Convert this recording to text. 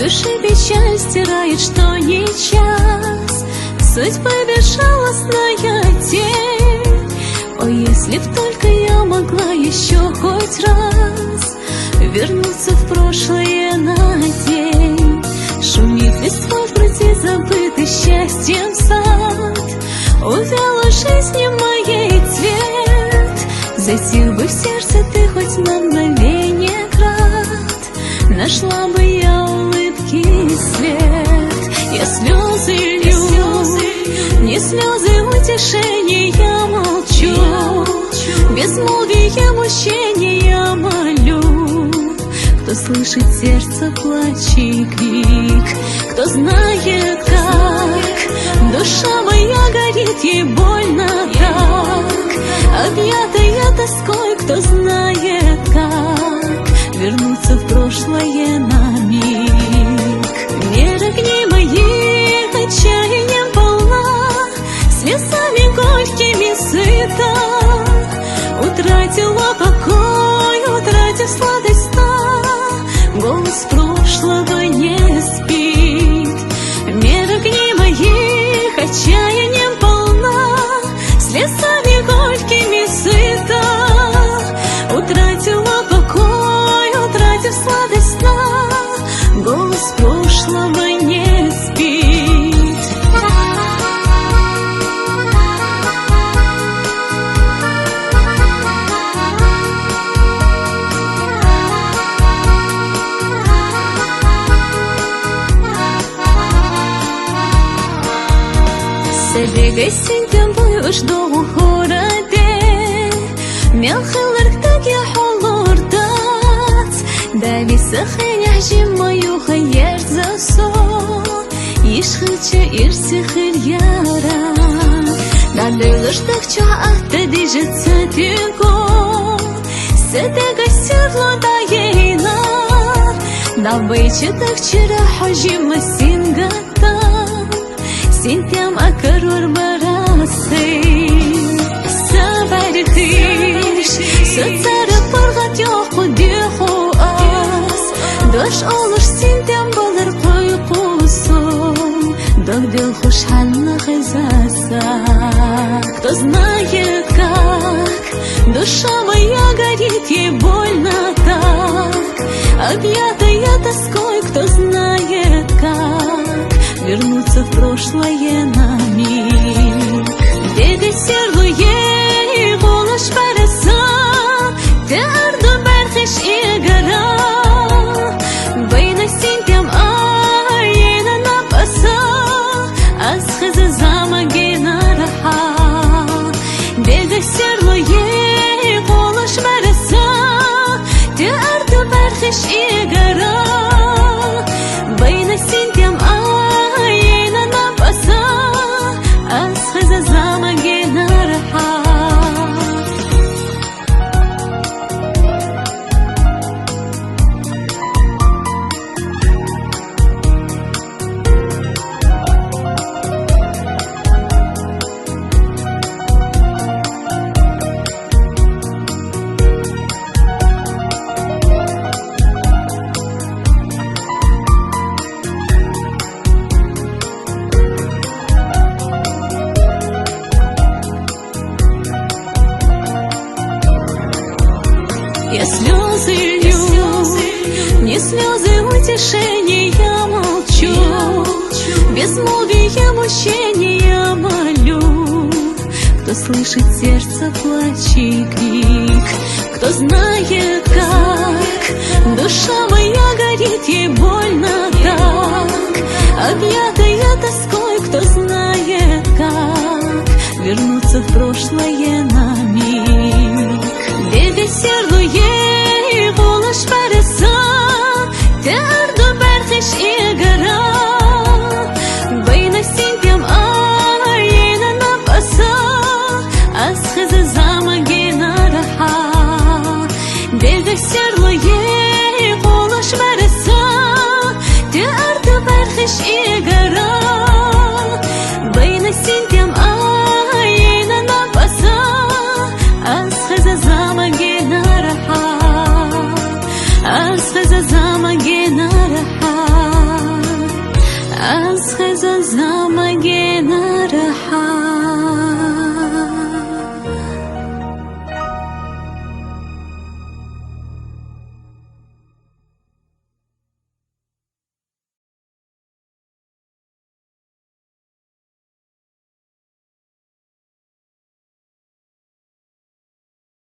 души печаль стирает, что не час. Судьбы безжалостная тень. О, если б только я могла еще хоть раз вернуться в прошлое на день. Шумит листвой в груди забытый счастьем сад, увяла жизни моей цвет. Затих бы в сердце ты хоть на мгновение крат, нашла бы я улыбки и свет. Я слезы лью, не слезы утешения, молчу, безмолвие мучения молю. Кто слышит сердце плач и крик, кто знает, как душа моя горит, ей больно так, объятая тоской, кто знает, как вернуться в прошлое на миг. Мир огней моих отчаянием полна, слезами горькими сыта, утратила покой, утратив сладость сна, голос прошлого не спит. Мир огней моих отчаянием полна, слезами горькими сыта, утратила покой, утратив сладость сна, голос прошлого не спит. Sebege sinten boyuş doğu horade, melxilirk ya holurdat, davi sakhin yahjim mayu khayr zaso, yishkhilcha irsikhil yara, dadilishtak cha ahta dijitsa tigo, sedega sirlo dayina, davichitak chira hajim singata. Синтям акарор барасы, сабарихиш, соцара паргат йоқу диху ас, дош олуш синтям балар койкусум, дагдил хушхална хизаса. Кто знает, как душа моя горит, ей больно так, объятая тоской, кто знает, как вернуться в прошлое на миг. Деди серлуе, голос параса, те арду берхиш и гора, война синтям айна напаса, асхаза замагина раха. Деди серлуе, голос параса, те арду берхиш и гора, война синтям я слезы лью, не слезы утешения, молчу, безмолвие мучения молю. Кто слышит сердце плач и крик, кто знает, как душа моя горит, ей больно так, объятая тоской, кто знает, как вернуться в прошлое.